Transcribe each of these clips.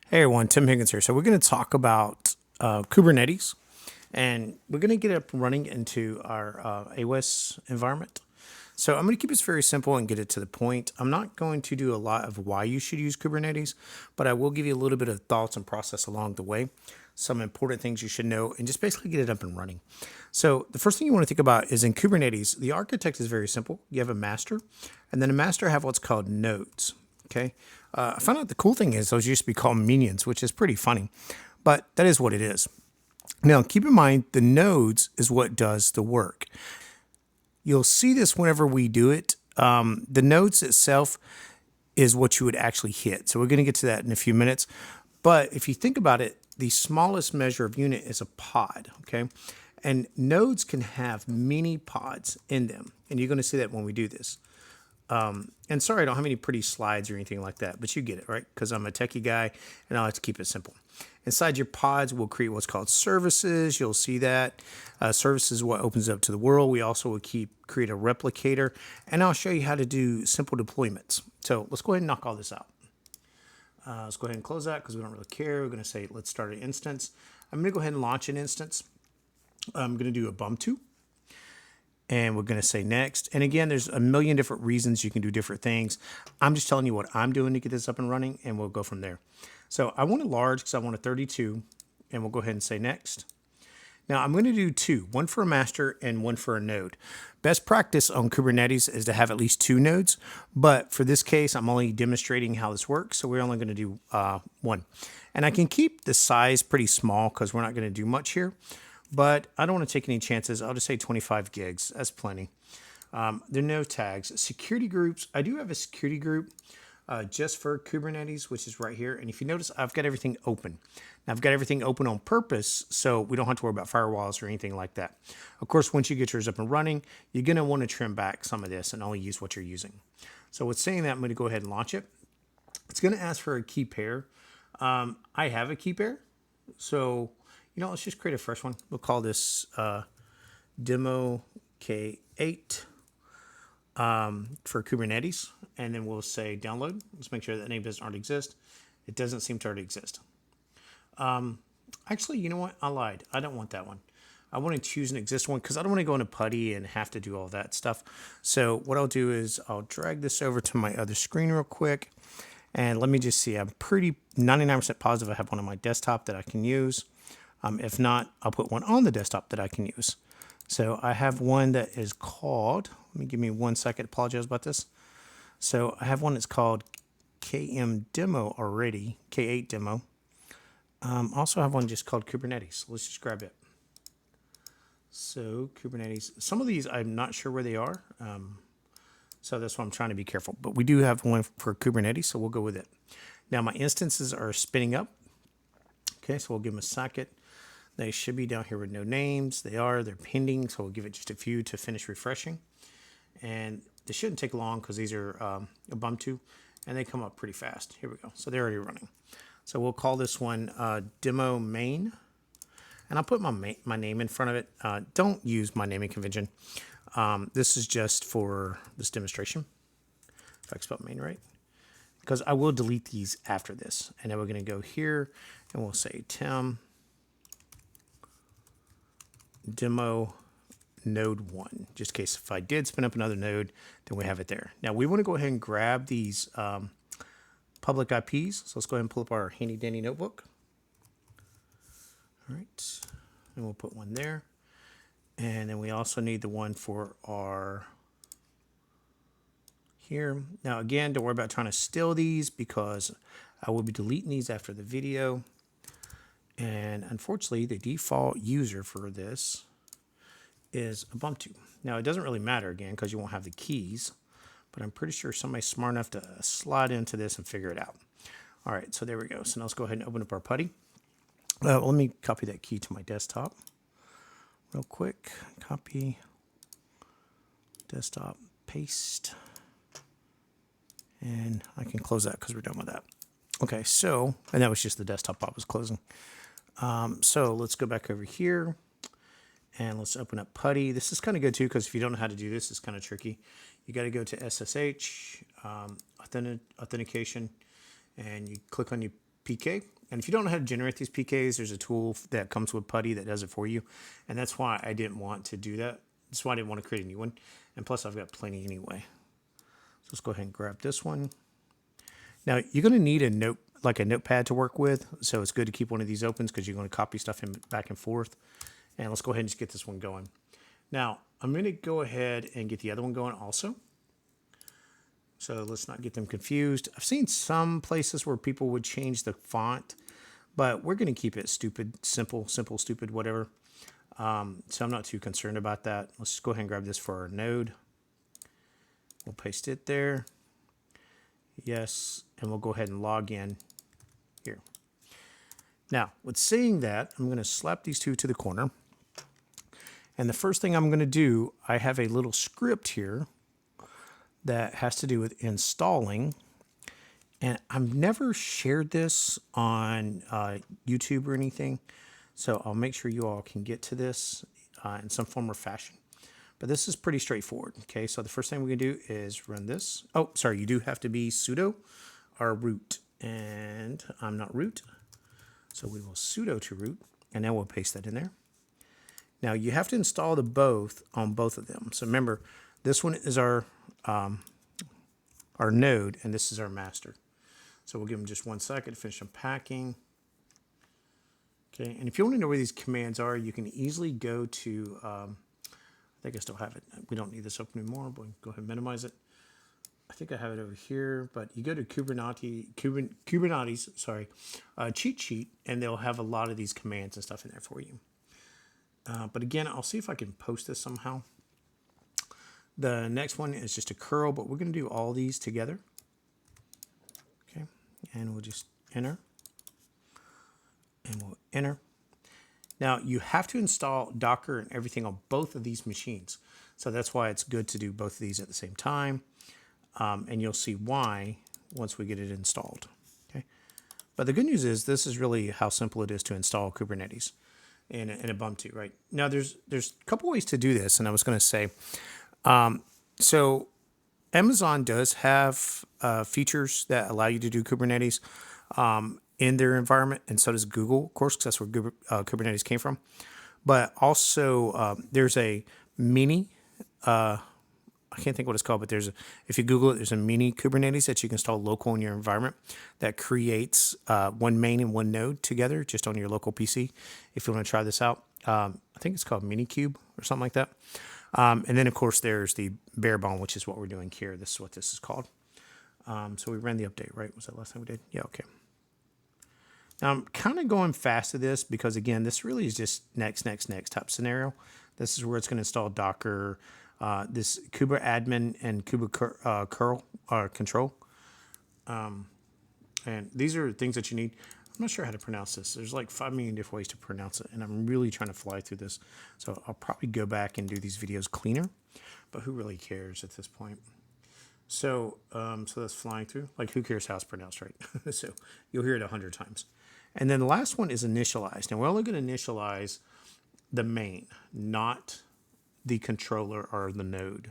Hey everyone, Tim Higgins here. So we're going to talk about Kubernetes, and we're going to get it up and running into our AWS environment. So I'm going to keep this very simple and get it to the point. I'm not going to do a lot of why you should use Kubernetes, but I will give you a little bit of thoughts and process along the way, some important things you should know, and just basically get it up and running. So the first thing you want to think about is in Kubernetes, the architect is very simple. You have a master, and then a master have what's called nodes. Okay. I found out the cool thing is those used to be called minions, which is pretty funny, but that is what it is. Now, keep in mind the nodes is what does the work. You'll see this whenever we do it. The nodes itself is what you would actually hit. So we're going to get to that in a few minutes. But if you think about it, the smallest measure of unit is a pod. Okay. And nodes can have many pods in them. And you're going to see that when we do this. And sorry, I don't have any pretty slides or anything like that, but you get it, right? Because I'm a techie guy and I like to keep it simple. Inside your pods, we'll create what's called services. You'll see that. Services is what opens up to the world. We also will create a replicator, and I'll show you how to do simple deployments. So let's go ahead and knock all this out. Let's go ahead and close that because we don't really care. We're going to say, let's start an instance. I'm going to go ahead and launch an instance. I'm going to do a Ubuntu. And we're going to say next. And again, there's a million different reasons you can do different things. I'm just telling you what I'm doing to get this up and running, and we'll go from there. So I want it large because I want a 32, and we'll go ahead and say next. Now I'm going to do two, one for a master and one for a node. Best practice on Kubernetes is to have at least two nodes, but for this case, I'm only demonstrating how this works. So we're only going to do one. And I can keep the size pretty small because we're not going to do much here. But I don't want to take any chances. I'll just say 25 gigs. That's plenty. There are no tags. Security groups. I do have a security group just for Kubernetes, which is right here. And if you notice, I've got everything open. Now, I've got everything open on purpose, so we don't have to worry about firewalls or anything like that. Of course, once you get yours up and running, you're going to want to trim back some of this and only use what you're using. So with saying that, I'm going to go ahead and launch it. It's going to ask for a key pair. I have a key pair, so let's just create a fresh one. We'll call this demo K8 for Kubernetes. And then we'll say download. Let's make sure that name doesn't already exist. It doesn't seem to already exist. Actually, you know what? I lied. I don't want that one. I want to choose an existing one because I don't want to go into PuTTY and have to do all that stuff. So what I'll do is I'll drag this over to my other screen real quick. And let me just see. I'm pretty 99% positive I have one on my desktop that I can use. If not, I'll put one on the desktop that I can use. So I have one that is called, give me 1 second, apologize about this. So I have one that's called KM Demo already, K8 Demo. Also have one just called Kubernetes. Let's just grab it. So Kubernetes, some of these I'm not sure where they are. So that's why I'm trying to be careful. But we do have one for Kubernetes, so we'll go with it. Now my instances are spinning up. Okay, so we'll give them a second. They should be down here with no names. They're pending, so we'll give it just a few to finish refreshing. And this shouldn't take long because these are Ubuntu, and they come up pretty fast. Here we go. So they're already running. So we'll call this one demo main, and I'll put my name in front of it. Don't use my naming convention. This is just for this demonstration, if I spelled main right, because I will delete these after this. And then we're going to go here, and we'll say Tim demo node 1, just in case if I did spin up another node, then we have it there. Now we want to go ahead and grab these public IPs. So let's go ahead and pull up our handy dandy notebook. All right, and we'll put one there. And then we also need the one for our here. Now again, don't worry about trying to steal these because I will be deleting these after the video. And unfortunately, the default user for this is Ubuntu. Now, it doesn't really matter, again, because you won't have the keys, but I'm pretty sure somebody's smart enough to slide into this and figure it out. All right, so there we go. So now let's go ahead and open up our PuTTY. Let me copy that key to my desktop real quick. Copy, desktop, paste, and I can close that because we're done with that. Okay, so, and that was just the desktop I was closing. So let's go back over here and let's open up PuTTY. This is kind of good too, because if you don't know how to do this, it's kind of tricky. You got to go to SSH, authentication, and you click on your PK. And if you don't know how to generate these PKs, there's a tool that comes with Putty that does it for you. And that's why I didn't want to do that. That's why I didn't want to create a new one. And plus, I've got plenty anyway. So let's go ahead and grab this one. Now, you're going to need a notepad to work with. So it's good to keep one of these open because you're going to copy stuff back and forth. And let's go ahead and just get this one going. Now, I'm going to go ahead and get the other one going also. So let's not get them confused. I've seen some places where people would change the font, but we're going to keep it stupid, simple, stupid, whatever. So I'm not too concerned about that. Let's just go ahead and grab this for our node. We'll paste it there. Yes, and we'll go ahead and log in here. Now, with saying that, I'm going to slap these two to the corner. And the first thing I'm going to do, I have a little script here that has to do with installing. And I've never shared this on YouTube or anything. So I'll make sure you all can get to this in some form or fashion. But this is pretty straightforward. Okay, so the first thing we're going to do is run this. Oh, sorry, you do have to be sudo or root. And I'm not root. So we will sudo to root. And then we'll paste that in there. Now you have to install the both on both of them. So remember, this one is our node, and this is our master. So we'll give them just 1 second to finish unpacking. Okay, and if you want to know where these commands are, you can easily go to, I think I still have it. We don't need this open anymore, but go ahead and minimize it. I think I have it over here, but you go to Kubernetes, cheat sheet, and they'll have a lot of these commands and stuff in there for you. But again, I'll see if I can post this somehow. The next one is just a curl, but we're going to do all these together. Okay, and we'll just enter. And we'll enter. Now, you have to install Docker and everything on both of these machines. So that's why it's good to do both of these at the same time. And you'll see why once we get it installed. Okay, but the good news is this is really how simple it is to install Kubernetes in Ubuntu, right? Now, there's a couple ways to do this, and I was going to say, so Amazon does have features that allow you to do Kubernetes in their environment, and so does Google, of course, because that's where Kubernetes came from. But also, there's a mini, I can't think what it's called, but if you Google it, there's a mini Kubernetes that you can install local in your environment that creates one main and one node together just on your local PC. If you want to try this out, I think it's called Minikube or something like that. And then, of course, there's the bare bone, which is what we're doing here. This is what this is called. So we ran the update, right? Was that last time we did? Yeah, okay. Now, I'm kind of going fast to this because, again, this really is just next type scenario. This is where it's going to install Docker, this Kuba admin and Kuba curl control. And these are things that you need. I'm not sure how to pronounce this. There's like 5 million different ways to pronounce it, and I'm really trying to fly through this. So I'll probably go back and do these videos cleaner, but who really cares at this point? So, so that's flying through. Like, who cares how it's pronounced, right? So you'll hear it 100 times. And then the last one is initialize. Now, we're only going to initialize the main, not the controller or the node.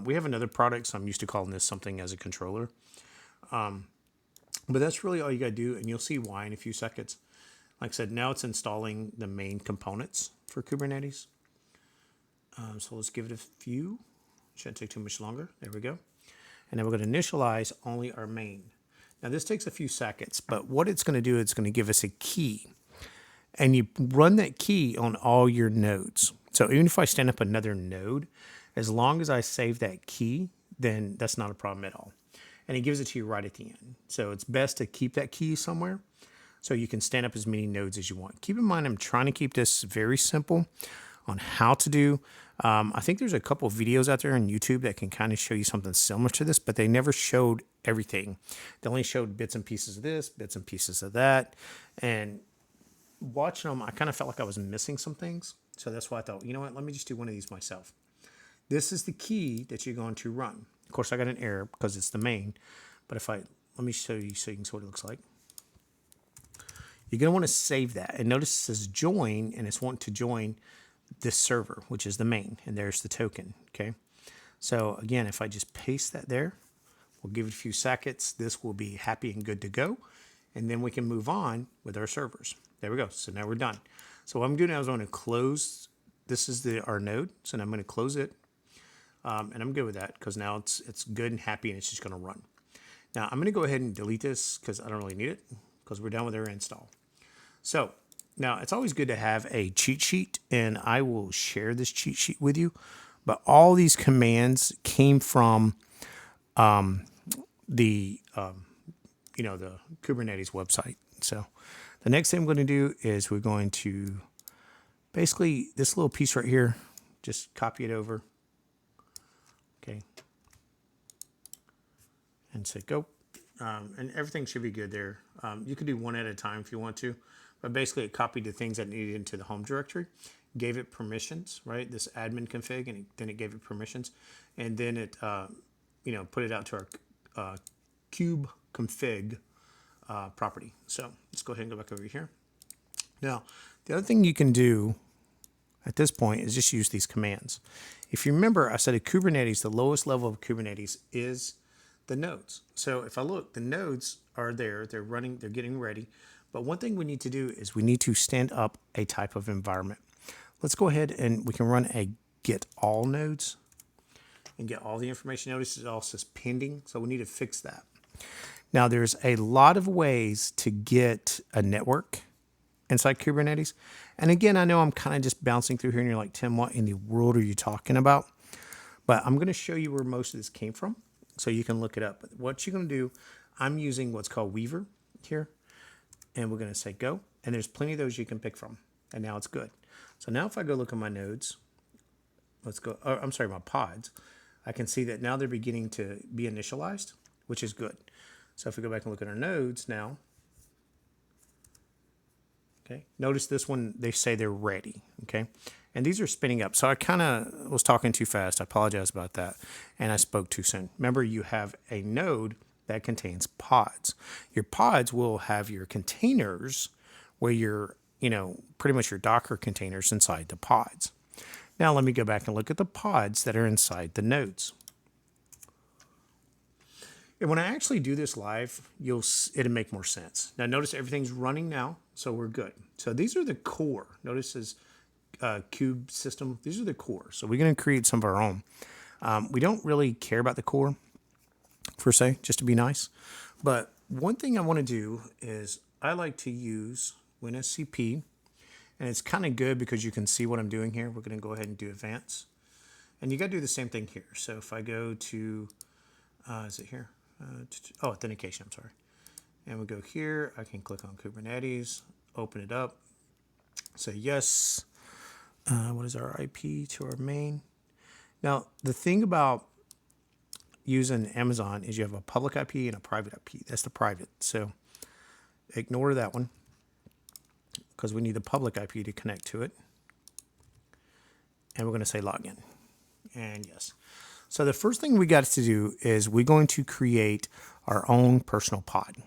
We have another product, so I'm used to calling this something as a controller. But that's really all you got to do, and you'll see why in a few seconds. Like I said, now it's installing the main components for Kubernetes. So let's give it a few. Shouldn't take too much longer. There we go. And then we're going to initialize only our main. Now, this takes a few seconds, but what it's going to do, it's going to give us a key. And you run that key on all your nodes. So even if I stand up another node, as long as I save that key, then that's not a problem at all. And it gives it to you right at the end. So it's best to keep that key somewhere so you can stand up as many nodes as you want. Keep in mind, I'm trying to keep this very simple on how to do. I think there's a couple of videos out there on YouTube that can kind of show you something similar to this, but they never showed everything. They only showed bits and pieces of this, bits and pieces of that. And watching them, I kind of felt like I was missing some things. So that's why I thought, you know what, let me just do one of these myself. This is the key that you're going to run. Of course, I got an error because it's the main. But let me show you so you can see what it looks like. You're going to want to save that. And notice it says join, and it's wanting to join this server, which is the main. And there's the token, okay? So again, if I just paste that there, we'll give it a few seconds. This will be happy and good to go. and then we can move on with our servers. There we go. So now we're done. So what I'm doing now is I'm going to close. This is our node. So now I'm going to close it. And I'm good with that because now it's good and happy and it's just going to run. Now I'm going to go ahead and delete this because I don't really need it because we're done with our install. So now it's always good to have a cheat sheet, and I will share this cheat sheet with you. But all these commands came from the Kubernetes website. So the next thing I'm going to do is we're going to basically this little piece right here, just copy it over. Okay. And say go. And everything should be good there. You could do one at a time if you want to, but basically it copied the things that needed into the home directory, gave it permissions, right? This admin config, and then it gave it permissions, and then it, put it out to our kube config property. So let's go ahead and go back over here. Now, the other thing you can do at this point is just use these commands. If you remember, I said at Kubernetes, the lowest level of Kubernetes is the nodes. So if I look, the nodes are there, they're running, they're getting ready. But one thing we need to do is we need to stand up a type of environment. Let's go ahead and we can run a get all nodes and get all the information. Notice it all says pending, so we need to fix that. Now there's a lot of ways to get a network inside Kubernetes. And again, I know I'm kind of just bouncing through here and you're like, Tim, what in the world are you talking about? But I'm going to show you where most of this came from so you can look it up. But what you're going to do, I'm using what's called Weaver here. And we're going to say go. And there's plenty of those you can pick from. And now it's good. So now if I go look at my nodes, let's go, I'm sorry, my pods, I can see that now they're beginning to be initialized, which is good. So if we go back and look at our nodes now, okay, notice this one, they say they're ready, okay? And these are spinning up. So I kind of was talking too fast. I apologize about that. And I spoke too soon. Remember, you have a node that contains pods. Your pods will have your containers where your, pretty much your Docker containers inside the pods. Now let me go back and look at the pods that are inside the nodes. And when I actually do this live, it'll make more sense. Now notice everything's running now, so we're good. So these are the core. Notice this cube system. These are the core. So we're going to create some of our own. We don't really care about the core per se, just to be nice. But one thing I want to do is I like to use WinSCP, and it's kind of good because you can see what I'm doing here. We're going to go ahead and do advanced. And you got to do the same thing here. So if I go to, is it here? Authentication, I'm sorry. And we go here, I can click on Kubernetes, open it up, say yes. What is our IP to our main? Now, the thing about using Amazon is you have a public IP and a private IP. That's the private. So ignore that one because we need the public IP to connect to it. And we're going to say login. And yes. So the first thing we got to do is we're going to create our own personal pod.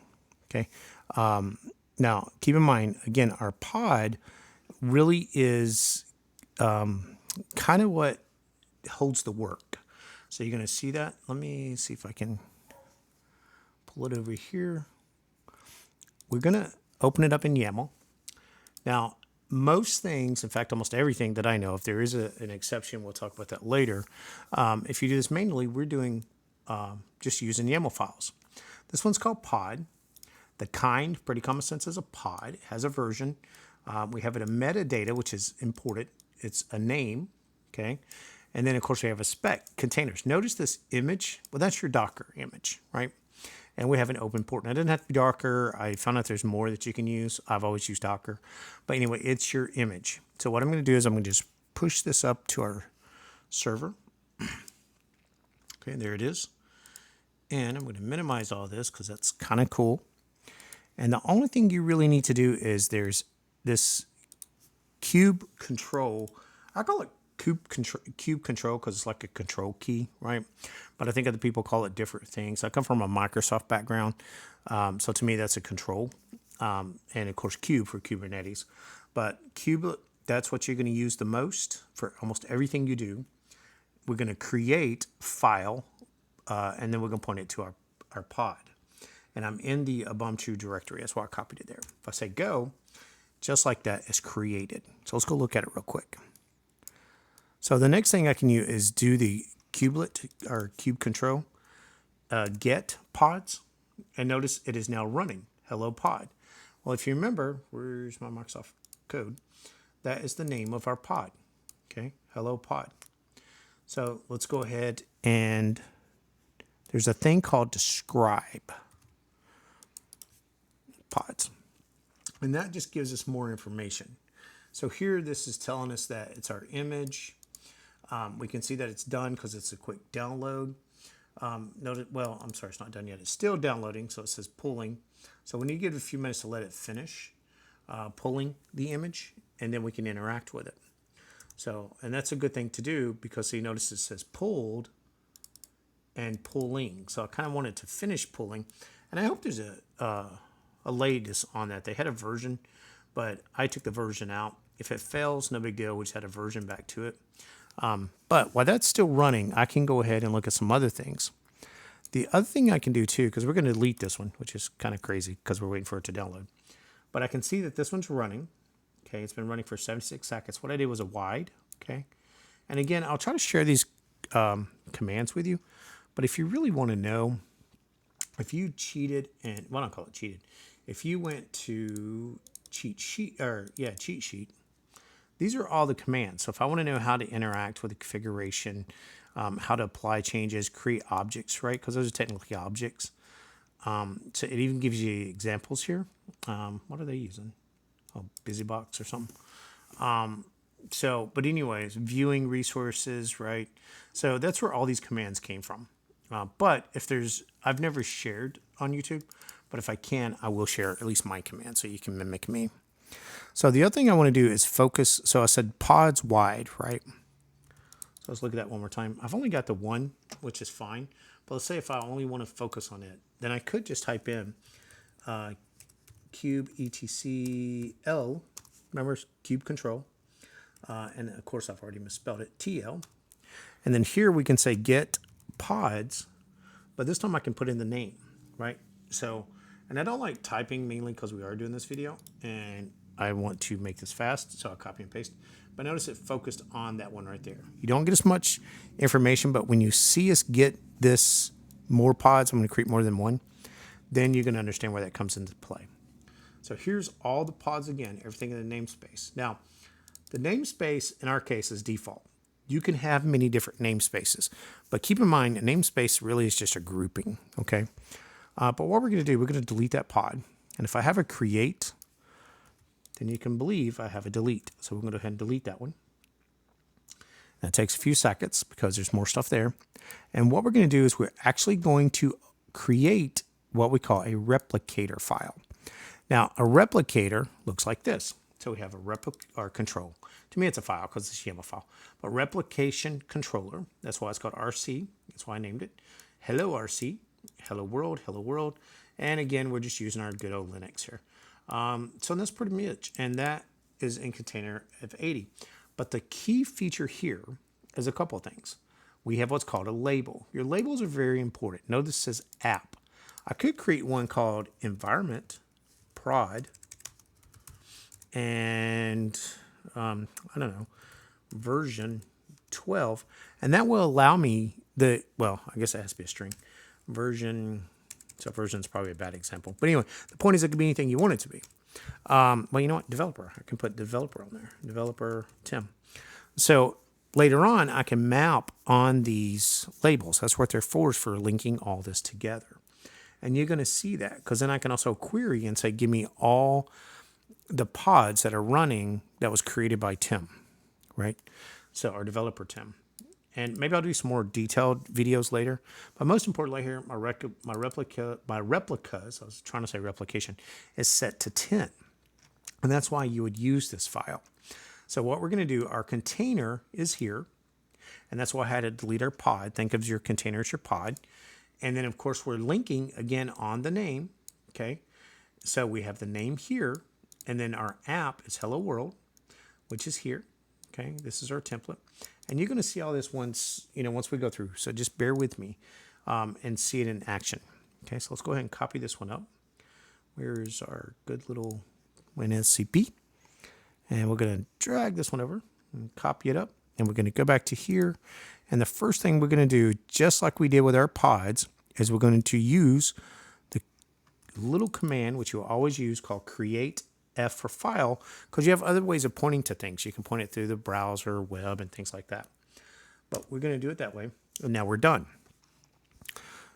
Okay. Now, keep in mind, again, our pod really is kind of what holds the work. So you're going to see that. Let me see if I can pull it over here. We're going to open it up in YAML. Now, most things, in fact, almost everything that I know, if there is an exception, we'll talk about that later. If you do this manually, we're doing just using YAML files. This one's called pod. The kind, pretty common sense, is a pod. It has a version. We have it a metadata, which is important. It's a name, okay? And then, of course, we have a spec, containers. Notice this image. Well, that's your Docker image, right? And we have an open port. Now, it doesn't have to be Docker. I found out there's more that you can use. I've always used Docker. But anyway, it's your image. So what I'm going to do is I'm going to just push this up to our server. Okay, there it is. And I'm going to minimize all this because that's kind of cool. And the only thing you really need to do is there's this cube control. I call it cube control because it's like a control key, right? But I think other people call it different things. I come from a Microsoft background, so to me that's a control, and of course cube for Kubernetes. But cube, that's what you're going to use the most for almost everything you do. We're going to create file, and then we're going to point it to our pod. and I'm in the Ubuntu directory. That's why I copied it there. If I say go, just like that, it's created. So let's go look at it real quick. So the next thing I can use is do the kubelet or kube control get pods, and notice it is now running. Hello pod. Well, if you remember, where's my Microsoft code? That is the name of our pod. Okay, hello pod. So let's go ahead and there's a thing called describe pods. And that just gives us more information. So here this is telling us that it's our image. We can see that it's done because it's a quick download. Note, well, I'm sorry, it's not done yet. It's still downloading, so it says pulling. So we need to give it a few minutes to let it finish pulling the image, and then we can interact with it. So, and that's a good thing to do because you notice it says pulled and pulling. So I kind of want it to finish pulling, and I hope there's a latest on that. They had a version, but I took the version out. If it fails, no big deal. We just had a version back to it. But while that's still running, I can go ahead and look at some other things. The other thing I can do too, because we're going to delete this one, which is kind of crazy because we're waiting for it to download. But I can see that this one's running. Okay, it's been running for 76 seconds. What I did was a wide. Okay, and again, I'll try to share these commands with you. But if you really want to know, if you cheated and well, I don't call it cheated. If you went to cheat sheet, these are all the commands. So if I want to know how to interact with the configuration, how to apply changes, create objects, right? Because those are technically objects. So it even gives you examples here. What are they using? Oh, BusyBox or something. But anyways, viewing resources, right? So that's where all these commands came from. But if I've never shared on YouTube, but if I can, I will share at least my command so you can mimic me. So the other thing I want to do is focus. So I said pods wide, right? So let's look at that one more time. I've only got the one, which is fine. But let's say if I only want to focus on it, then I could just type in cube etcl, remember cube control, and of course I've already misspelled it, TL. And then here we can say get pods, but this time I can put in the name, right? So, and I don't like typing mainly because we are doing this video and I want to make this fast, so I'll copy and paste. But notice it focused on that one right there. You don't get as much information, but when you see us get this more pods, I'm going to create more than one, then you're going to understand where that comes into play. So here's all the pods again, everything in the namespace. Now, the namespace in our case is default. You can have many different namespaces, but keep in mind, a namespace really is just a grouping, okay? But what we're going to do, we're going to delete that pod. And if I have a create, then you can believe I have a delete. So we're going to go ahead and delete that one. That takes a few seconds because there's more stuff there. And what we're going to do is we're actually going to create what we call a replicator file. Now, a replicator looks like this. So we have a control. To me, it's a file because it's a YAML file. But replication controller, that's why it's called RC. That's why I named it. Hello RC, hello world, hello world. And again, we're just using our good old Linux here. So that's pretty much, and that is in container of 80. But the key feature here is a couple of things. We have what's called a label. Your labels are very important. Notice it says app. I could create one called environment prod and I don't know, version 12, and that will allow me well, I guess it has to be a string version. So version is probably a bad example. But anyway, the point is it could be anything you want it to be. Well, you know what? Developer. I can put developer on there. Developer Tim. So later on, I can map on these labels. That's what they're for linking all this together. And you're going to see that because then I can also query and say, give me all the pods that are running that was created by Tim, right? So our developer Tim. And maybe I'll do some more detailed videos later. But most importantly here, my replicas, I was trying to say replication, is set to 10. And that's why you would use this file. So what we're going to do, our container is here. And that's why I had to delete our pod. Think of your container as your pod. And then, of course, we're linking, again, on the name. Okay. So we have the name here. And then our app is Hello World, which is here. Okay. This is our template. And you're going to see all this once we go through. So just bear with me and see it in action. Okay, so let's go ahead and copy this one up. Where's our good little WinSCP? And we're going to drag this one over and copy it up. And we're going to go back to here. And the first thing we're going to do, just like we did with our pods, is we're going to use the little command, which you'll always use, called create F for file, because you have other ways of pointing to things. You can point it through the browser, web, and things like that. But we're going to do it that way. And now we're done.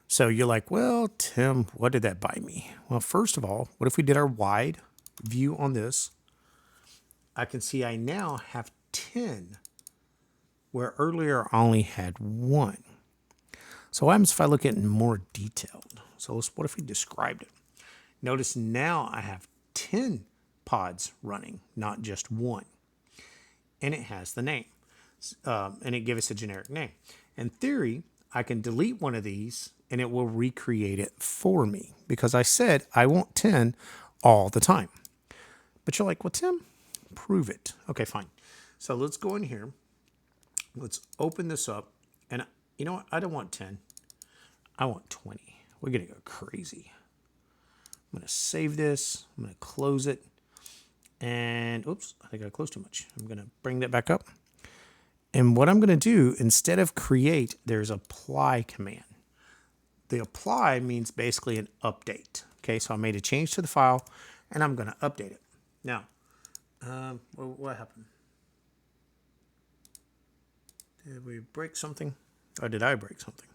So you're like, well, Tim, what did that buy me? Well, first of all, what if we did our wide view on this? I can see I now have 10, where earlier I only had 1. So what happens if I look at it in more detailed? So what if we described it? Notice now I have 10 pods running, not just 1. And it has the name. And it gives us a generic name. In theory, I can delete one of these and it will recreate it for me because I said I want 10 all the time. But you're like, well, Tim, prove it. Okay, fine. So let's go in here. Let's open this up. And you know what? I don't want 10. I want 20. We're going to go crazy. I'm going to save this. I'm going to close it. And oops, I think I closed too much. I'm going to bring that back up. And what I'm going to do, instead of create, there's apply command. The apply means basically an update. Okay, so I made a change to the file, and I'm going to update it. Now, what happened? Did we break something? Or did I break something?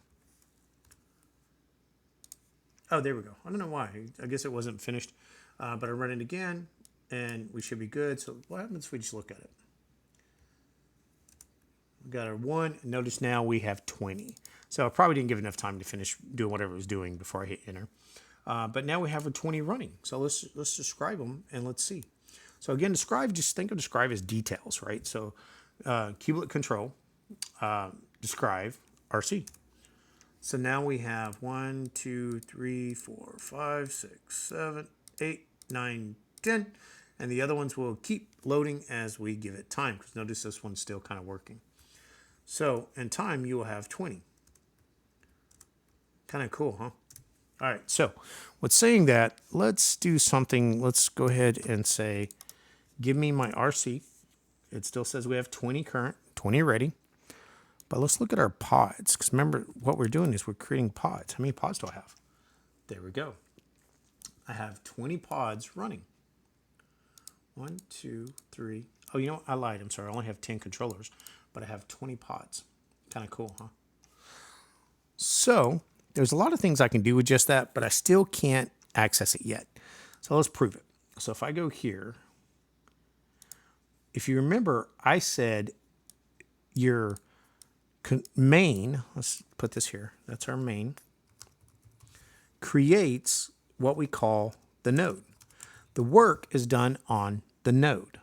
Oh, there we go. I don't know why. I guess it wasn't finished. But I run it again, and we should be good. So what happens if we just look at it? We got our 1. Notice now we have 20. So I probably didn't give enough time to finish doing whatever it was doing before I hit enter. But now we have our 20 running. So let's describe them and let's see. So again, describe, just think of describe as details, right? So kubelet control, describe, RC. So now we have 1, 2, 3, 4, 5, 6, 7, 8, 9, 10. And the other ones will keep loading as we give it time. Because notice this one's still kind of working. So in time, you will have 20. Kind of cool, huh? All right, so with saying that, let's do something. Let's go ahead and say, give me my RC. It still says we have 20 current, 20 ready. But let's look at our pods, because remember, what we're doing is we're creating pods. How many pods do I have? There we go. I have 20 pods running. 1, 2, 3. Oh, you know what? I lied. I'm sorry. I only have 10 controllers, but I have 20 pods. Kind of cool, huh? So there's a lot of things I can do with just that, but I still can't access it yet. So let's prove it. So if I go here, if you remember, I said your main, let's put this here, that's our main, creates what we call the node. The work is done on the node,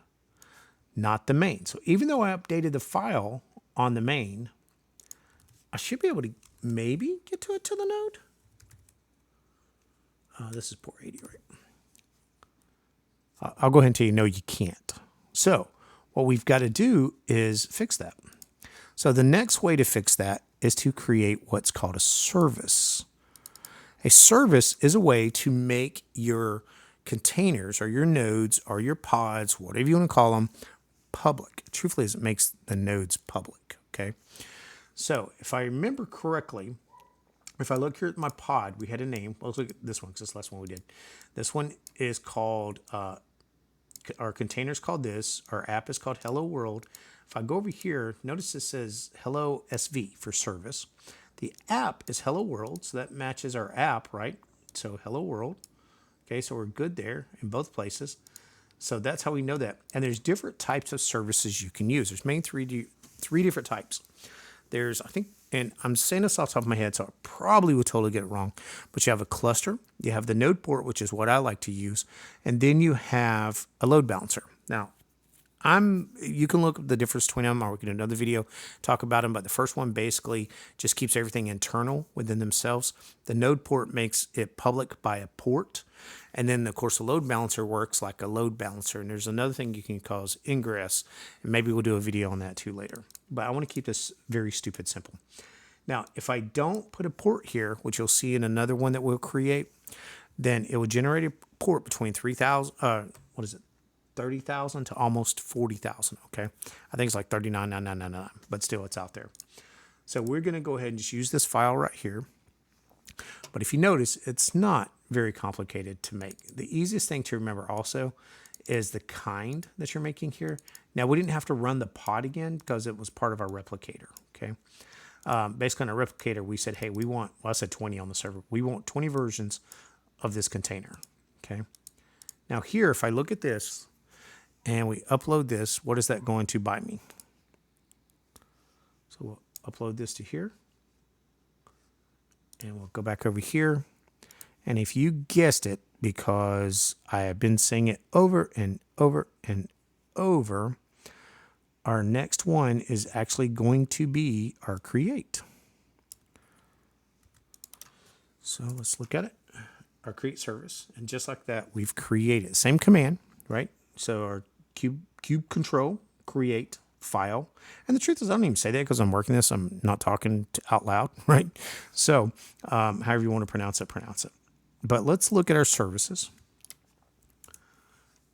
not the main. So even though I updated the file on the main, I should be able to maybe get to it to the node. This is port 80, right? I'll go ahead and tell you, no, you can't. So what we've got to do is fix that. So the next way to fix that is to create what's called a service. A service is a way to make your containers or your nodes or your pods, whatever you want to call them, public. Truthfully, it makes the nodes public, okay? So if I remember correctly, if I look here at my pod, we had a name. Well, let's look at this one because it's the last one we did. This one is called, our container is called this. Our app is called Hello World. If I go over here, notice it says Hello SV for service. The app is Hello World, so that matches our app, right? So Hello World. Okay, so we're good there in both places. So that's how we know that. And there's different types of services you can use. There's mainly three different types. There's, I think, and I'm saying this off the top of my head, so I probably would totally get it wrong, but you have a cluster, you have the node port, which is what I like to use, and then you have a load balancer. Now, you can look at the difference between them, or we can do another video, talk about them, but the first one basically just keeps everything internal within themselves. The node port makes it public by a port, and then, of course, the load balancer works like a load balancer, and there's another thing you can call ingress, and maybe we'll do a video on that too later. But I want to keep this very stupid simple. Now, if I don't put a port here, which you'll see in another one that we'll create, then it will generate a port between 3,000, what is it, 30,000 to almost 40,000, okay? I think it's like 39,999, but still it's out there. So we're going to go ahead and just use this file right here. But if you notice, it's not very complicated to make. The easiest thing to remember also is the kind that you're making here. Now, we didn't have to run the pod again because it was part of our replicator, okay? Basically, on our replicator, we said, hey, we want, well, I said 20 on the server. We want 20 versions of this container, okay? Now here, if I look at this and we upload this, what is that going to buy me? So we'll upload this to here. And we'll go back over here. And if you guessed it, because I have been saying it over and over and over, our next one is actually going to be our create. So let's look at it. Our create service. And just like that, we've created. Same command, right? So our cube control, create, file. And the truth is, I don't even say that because I'm working this. I'm not talking out loud, right? So however you want to pronounce it, pronounce it. But let's look at our services.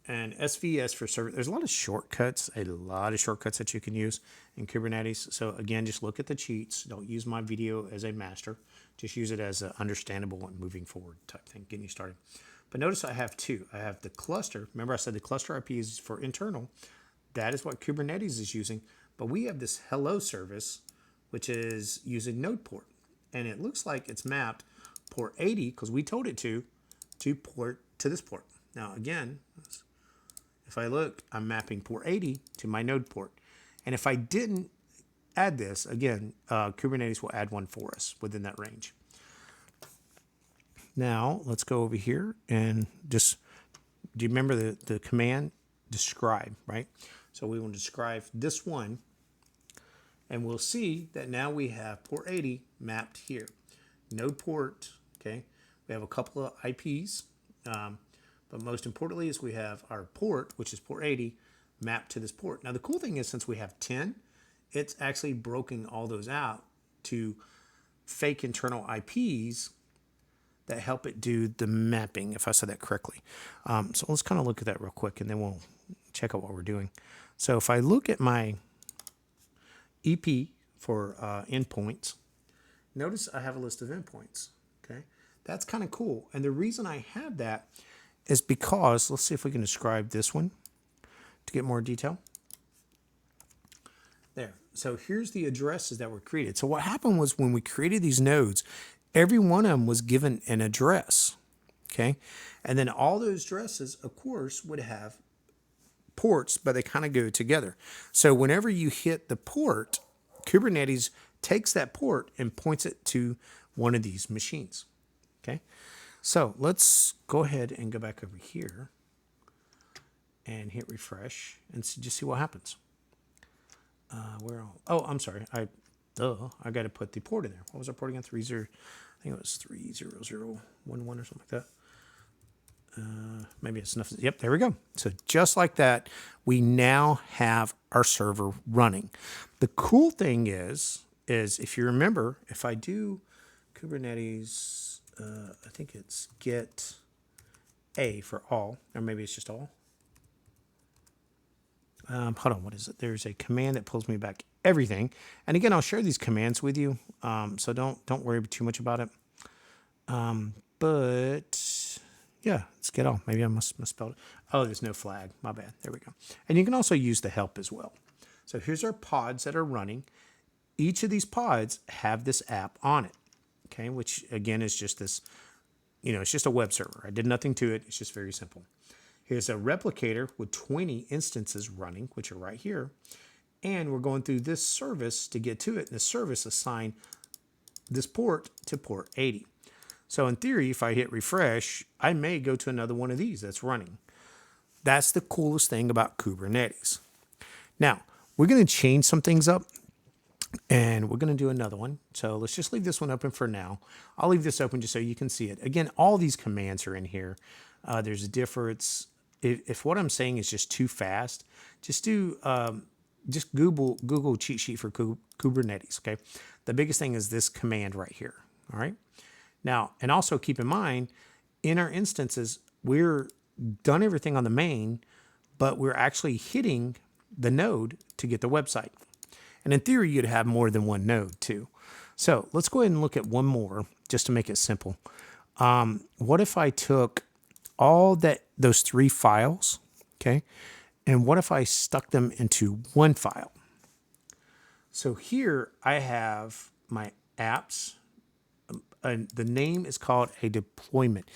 And SVS for service, there's a lot of shortcuts that you can use in Kubernetes. So again, just look at the cheats. Don't use my video as a master. Just use it as an understandable and moving forward type thing, getting you started. But notice I have two. I have the cluster. Remember I said the cluster IP is for internal. That is what Kubernetes is using. But we have this hello service, which is using node port. And it looks like it's mapped port 80, because we told it to port to this port. Now again, if I look, I'm mapping port 80 to my node port. And if I didn't add this, again, Kubernetes will add one for us within that range. Now, let's go over here and just, do you remember the command? Describe, right? So we will describe this one, and we'll see that now we have port 80 mapped here. Node port, okay? We have a couple of IPs, but most importantly is we have our port, which is port 80, mapped to this port. Now the cool thing is, since we have 10, it's actually broken all those out to fake internal IPs that help it do the mapping, if I said that correctly. So let's kind of look at that real quick, and then we'll check out what we're doing. So if I look at my EP for endpoints, notice I have a list of endpoints, okay? That's kind of cool. And the reason I have that is because, let's see if we can describe this one to get more detail. There. So here's the addresses that were created. So what happened was, when we created these nodes, every one of them was given an address, okay? And then all those addresses, of course, would have ports, but they kind of go together. So whenever you hit the port, Kubernetes takes that port and points it to one of these machines, okay? So let's go ahead and go back over here and hit refresh and just see what happens. Oh, I'm sorry. I got to put the port in there. What was our port again? 30. I think it was 30011 or something like that. Maybe it's enough. Yep, there we go. So just like that, we now have our server running. The cool thing is if you remember, if I do Kubernetes, I think it's get A for all, or maybe it's just all. Hold on, what is it? There's a command that pulls me back everything. And again, I'll share these commands with you, so don't worry too much about it. But yeah, it's get all. Maybe I misspelled it. Oh, there's no flag. My bad. There we go. And you can also use the help as well. So here's our pods that are running. Each of these pods have this app on it, okay? Which again is just this, it's just a web server. I did nothing to it. It's just very simple. Here's a replicator with 20 instances running, which are right here. And we're going through this service to get to it. And the service assigned this port to port 80. So in theory, if I hit refresh, I may go to another one of these that's running. That's the coolest thing about Kubernetes. Now, we're going to change some things up, and we're going to do another one. So let's just leave this one open for now. I'll leave this open just so you can see it. Again, all these commands are in here. There's a difference. If what I'm saying is just too fast, just do just Google cheat sheet for Kubernetes, okay? The biggest thing is this command right here. All right. Now, and also keep in mind, in our instances, we're done everything on the main, but we're actually hitting the node to get the website. And in theory, you'd have more than one node too. So let's go ahead and look at one more just to make it simple. What if I took all those 3 files, okay, and what if I stuck them into one file? So here I have my apps. The name is called a deployment.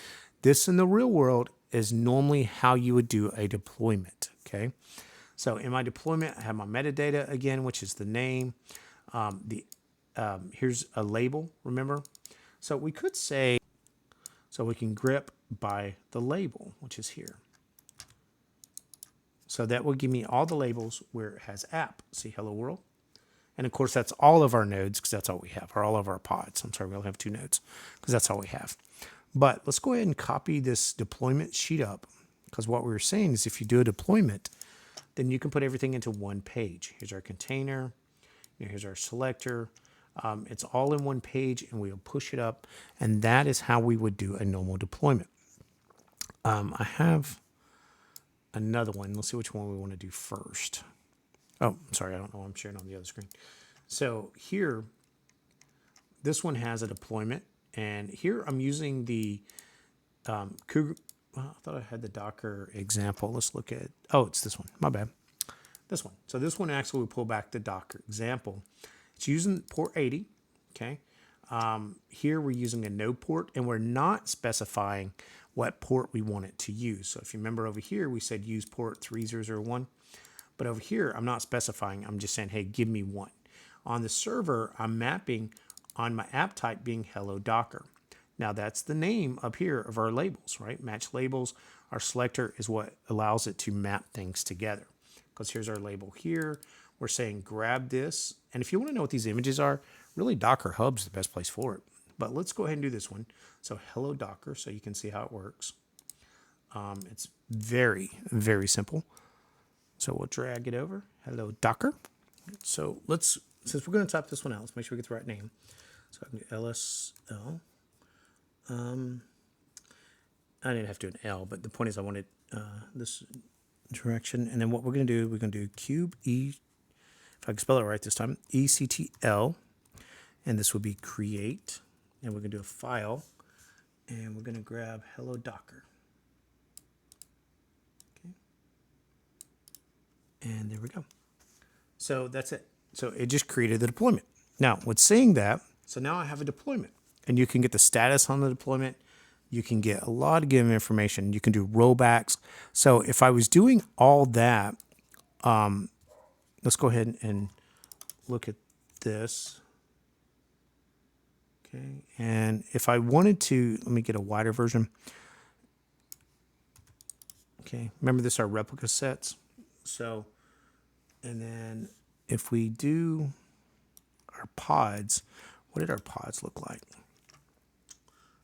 This in the real world is normally how you would do a deployment, okay? So in my deployment, I have my metadata again, which is the name. Here's a label, remember? So we could say, so we can grep by the label, which is here. So that will give me all the labels where it has app. See, hello world. And of course, that's all of our nodes because that's all we have, or all of our pods. I'm sorry, we only have 2 nodes because that's all we have. But let's go ahead and copy this deployment sheet up, because what we were saying is if you do a deployment, then you can put everything into one page. Here's our container. Here's our selector. It's all in one page, and we'll push it up. And that is how we would do a normal deployment. I have another one. Let's see which one we want to do first. Oh, sorry, I don't know. I'm sharing on the other screen. So here, this one has a deployment. And here I'm using the Well, I thought I had the Docker example. Let's look at, oh, it's this one. My bad. This one. So this one actually will pull back the Docker example. It's using port 80, okay? Here we're using a node port, and we're not specifying what port we want it to use. So if you remember over here, we said use port 3001. But over here, I'm not specifying. I'm just saying, hey, give me one. On the server, I'm mapping on my app type being hello Docker. Now that's the name up here of our labels, right? Match labels. Our selector is what allows it to map things together. Because here's our label here. We're saying grab this. And if you want to know what these images are, really Docker Hub's the best place for it. But let's go ahead and do this one. So hello Docker, so you can see how it works. It's very, very simple. So we'll drag it over. Hello Docker. So let's, since we're going to type this one out, let's make sure we get the right name. So I can do LSL. I didn't have to do an L, but the point is I wanted this direction. And then what we're going to do, we're going to do cube E, if I can spell it right this time, ECTL. And this will be create. And we're going to do a file. And we're going to grab hello Docker. Okay. And there we go. So that's it. So it just created the deployment. Now, with saying that, so now I have a deployment. And you can get the status on the deployment. You can get a lot of given information. You can do rollbacks. So if I was doing all that, let's go ahead and look at this. Okay. And if I wanted to, let me get a wider version. Okay. Remember this are replica sets. So, and then if we do our pods, what did our pods look like?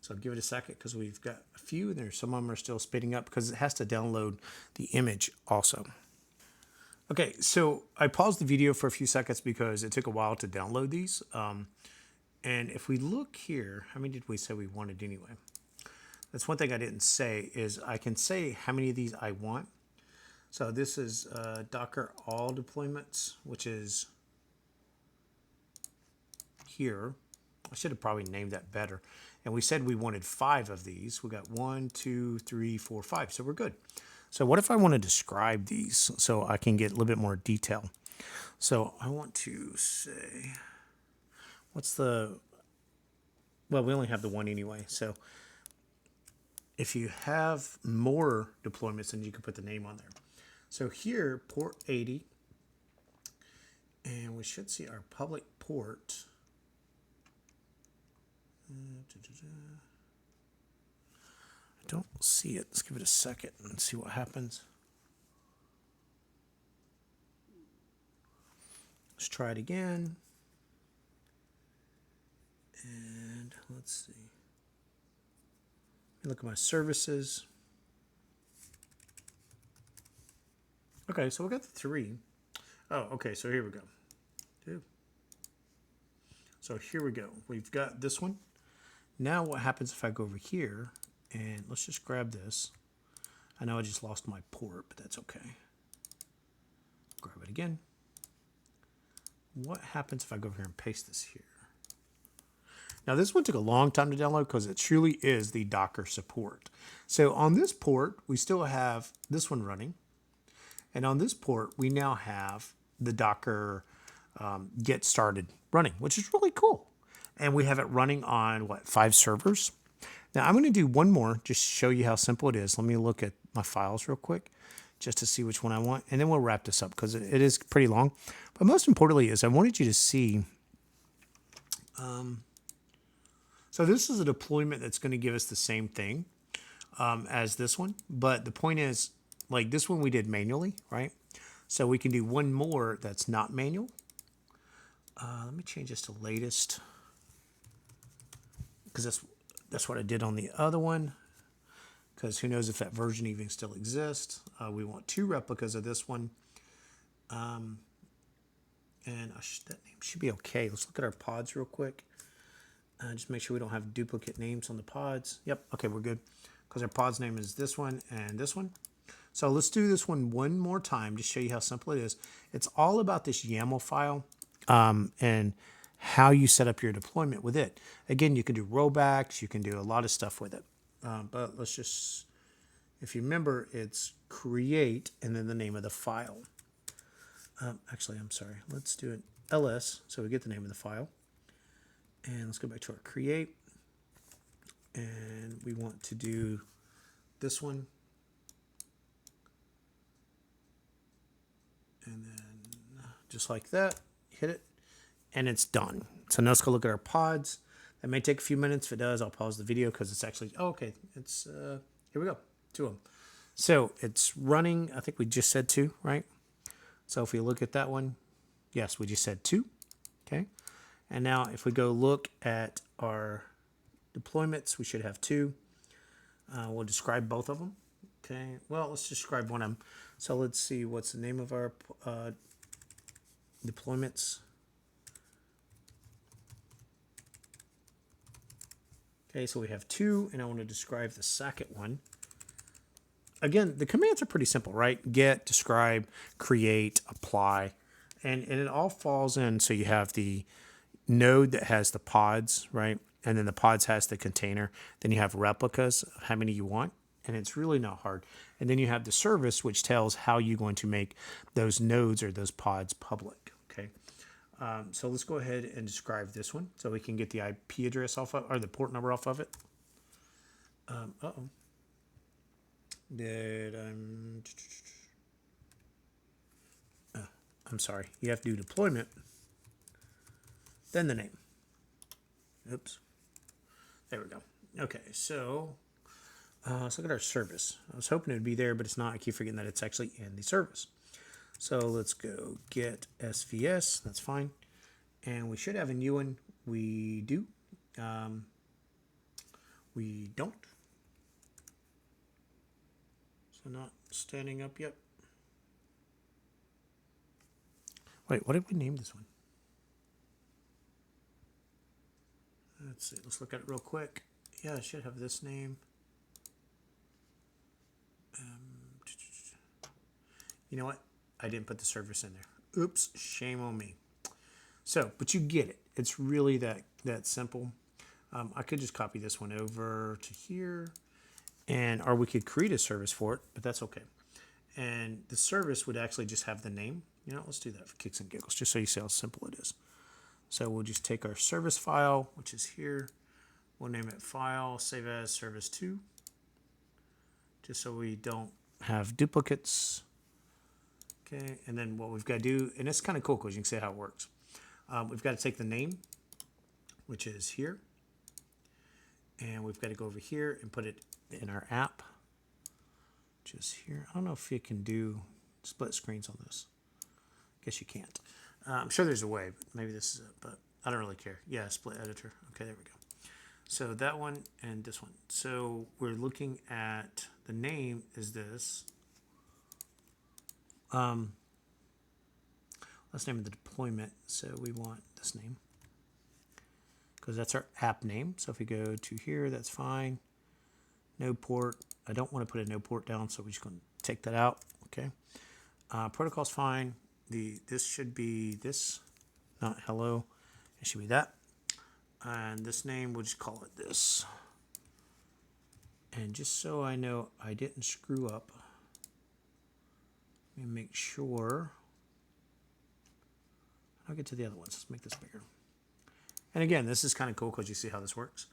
So give it a second because we've got a few and there's some of them are still spinning up because it has to download the image also. Okay, so I paused the video for a few seconds because it took a while to download these. And if we look here, how many did we say we wanted anyway? That's one thing I didn't say is I can say how many of these I want. So this is Docker all deployments, which is here. I should have probably named that better. And we said we wanted 5 of these. We got 1, 2, 3, 4, 5. So we're good. So what if I want to describe these so I can get a little bit more detail? So I want to say, what's the, well, we only have the one anyway. So if you have more deployments, then you can put the name on there. So here, port 80. And we should see our public port. I don't see it. Let's give it a second and see what happens. Let's try it again. And let's see. Look at my services. Okay, so we got the 3. Oh, okay, so here we go. 2. So here we go. We've got this one. Now what happens if I go over here and let's just grab this. I know I just lost my port, but that's okay. Grab it again. What happens if I go over here and paste this here? Now this one took a long time to download because it truly is the Docker support. So on this port, we still have this one running. And on this port, we now have the Docker get started running, which is really cool. And we have it running on, what, 5 servers? Now I'm going to do one more just to show you how simple it is. Let me look at my files real quick just to see which one I want. And then we'll wrap this up because it is pretty long. But most importantly is I wanted you to see... So this is a deployment that's going to give us the same thing as this one. But the point is, like this one we did manually, right? So we can do one more that's not manual. Let me change this to latest because that's what I did on the other one. Because who knows if that version even still exists. We want 2 replicas of this one. And that name should be okay. Let's look at our pods real quick. Just make sure we don't have duplicate names on the pods. Yep, okay, we're good. Because our pod's name is this one and this one. So let's do this one more time to show you how simple it is. It's all about this YAML file and how you set up your deployment with it. Again, you can do rollbacks. You can do a lot of stuff with it. But let's just, if you remember, it's create and then the name of the file. Actually, I'm sorry. Let's do an ls so we get the name of the file. And let's go back to our create. And we want to do this one. And then just like that, hit it, and it's done. So now let's go look at our pods. That may take a few minutes. If it does, I'll pause the video because it's actually, oh, okay. It's, here we go, 2 of them. So it's running, I think we just said 2, right? So if we look at that one, yes, we just said 2, okay? And now if we go look at our deployments, we should have 2. We'll describe both of them. Okay, well, let's describe one of them. So let's see, what's the name of our deployments? Okay, so we have 2, and I want to describe the second one. Again, the commands are pretty simple, right? Get, describe, create, apply, and it all falls in. So you have the node that has the pods, right? And then the pods has the container. Then you have replicas, how many you want. And it's really not hard. And then you have the service, which tells how you're going to make those nodes or those pods public, okay? So let's go ahead and describe this one so we can get the IP address off of, or the port number off of it. Uh-oh. I'm sorry. You have to do deployment, then the name. Oops. There we go. Okay, so let's look at our service. I was hoping it would be there, but it's not. I keep forgetting that it's actually in the service. So let's go get SVS. That's fine. And we should have a new one. We do. We don't. So not standing up yet. Wait, what did we name this one? Let's see. Let's look at it real quick. Yeah, I should have this name. You know what? I didn't put the service in there. Oops, shame on me. So, but you get it. It's really that simple. I could just copy this one over to here, or we could create a service for it, but that's okay. And the service would actually just have the name. You know, let's do that for kicks and giggles, just so you see how simple it is. So we'll just take our service file, which is here. We'll name it file, save as service2, just so we don't have duplicates. Okay, and then what we've got to do, and it's kind of cool because you can see how it works. We've got to take the name, which is here, and we've got to go over here and put it in our app, which is here. I don't know if you can do split screens on this. I guess you can't. I'm sure there's a way, but maybe this is it, but I don't really care. Yeah, split editor. Okay, there we go. So that one and this one. So we're looking at the name is this. Let's name the deployment. So we want this name. because that's our app name. So if we go to here, that's fine. No port. I don't want to put a no port down, so we're just going to take that out. Okay. Protocol's fine. This should be this, not hello. It should be that. And this name, we'll just call it this. And just so I know I didn't screw up, let me make sure. I'll get to the other ones. Let's make this bigger. And again, this is kind of cool because you see how this works.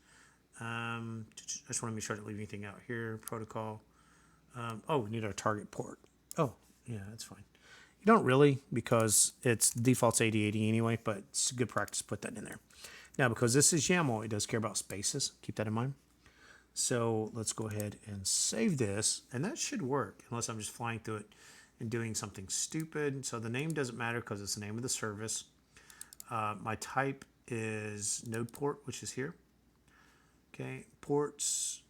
I just want to make sure I don't leave anything out here. Protocol. Oh, we need our target port. Oh, yeah, that's fine. You don't really, because it's default's 8080 anyway, but it's good practice to put that in there. Now, because this is YAML, it does care about spaces. Keep that in mind. So let's go ahead and save this, and that should work, unless I'm just flying through it and doing something stupid. So the name doesn't matter because it's the name of the service. My type is node port, which is here. Okay, ports.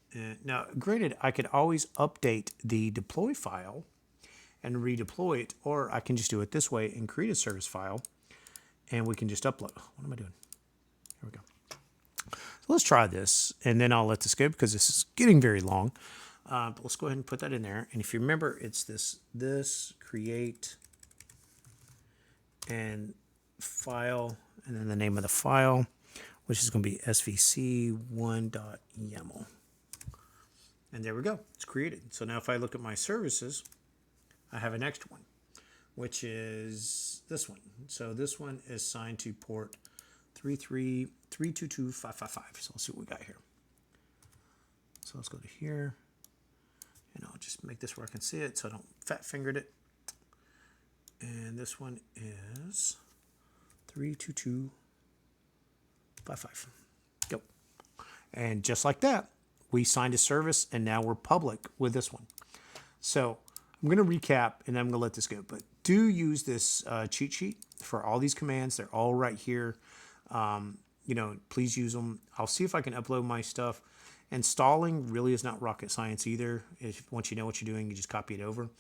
Now, granted, I could always update the deploy file and redeploy it, or I can just do it this way and create a service file, and we can just upload. What am I doing? Here we go. So let's try this, and then I'll let this go because this is getting very long. But let's go ahead and put that in there. And if you remember, it's this create and file, and then the name of the file, which is going to be svc1.yaml. And there we go. It's created. So now if I look at my services, I have a next one, which is this one. So this one is signed to port 3322555. So let's see what we got here. So let's go to here, and I'll just make this where I can see it so I don't fat fingered it. And this one is 32255. Go. And just like that, we signed a service, and now we're public with this one. So I'm going to recap, and I'm going to let this go. But do use this cheat sheet for all these commands. They're all right here. Please use them. I'll see if I can upload my stuff. Installing really is not rocket science either. Once you know what you're doing, you just copy it over.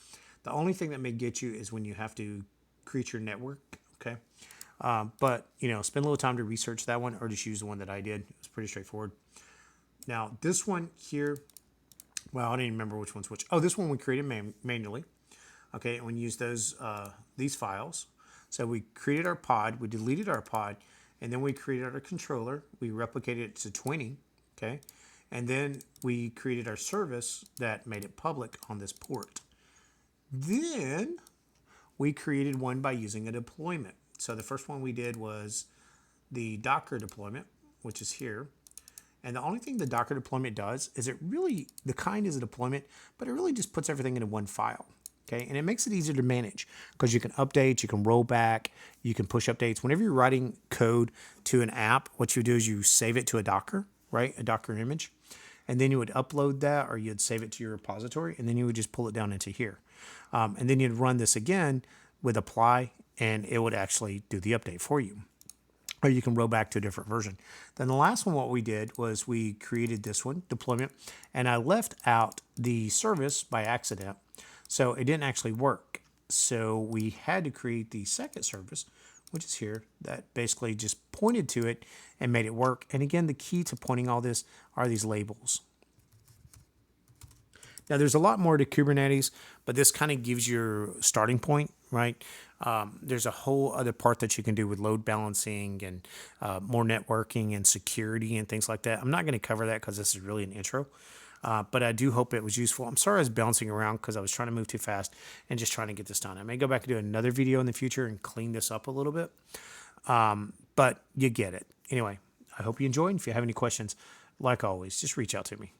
The only thing that may get you is when you have to create your network. Okay. But spend a little time to research that one, or just use the one that I did. It was pretty straightforward. Now this one here, well, I don't even remember which one's which. Oh, this one we created manually. Okay. And we used these files. So we created our pod, we deleted our pod, and then we created our controller. We replicated it to 20. Okay. And then we created our service that made it public on this port. Then we created one by using a deployment. So the first one we did was the Docker deployment, which is here. And the only thing the Docker deployment does is the kind is a deployment, but it really just puts everything into one file. Okay, and it makes it easier to manage because you can update, you can roll back, you can push updates. Whenever you're writing code to an app, what you do is you save it to a Docker, right? A Docker image. And then you would upload that, or you'd save it to your repository, and then you would just pull it down into here. And then you'd run this again with apply, and it would actually do the update for you. Or you can roll back to a different version. Then the last one, what we did was we created this one, deployment, and I left out the service by accident. So it didn't actually work. So we had to create the second service, which is here, that basically just pointed to it and made it work. And again, the key to pointing all this are these labels. Now, there's a lot more to Kubernetes, but this kind of gives your starting point, right? There's a whole other part that you can do with load balancing and more networking and security and things like that. I'm not going to cover that because this is really an intro. But I do hope it was useful. I'm sorry I was bouncing around because I was trying to move too fast and just trying to get this done. I may go back and do another video in the future and clean this up a little bit. But you get it. Anyway, I hope you enjoyed. If you have any questions, like always, just reach out to me.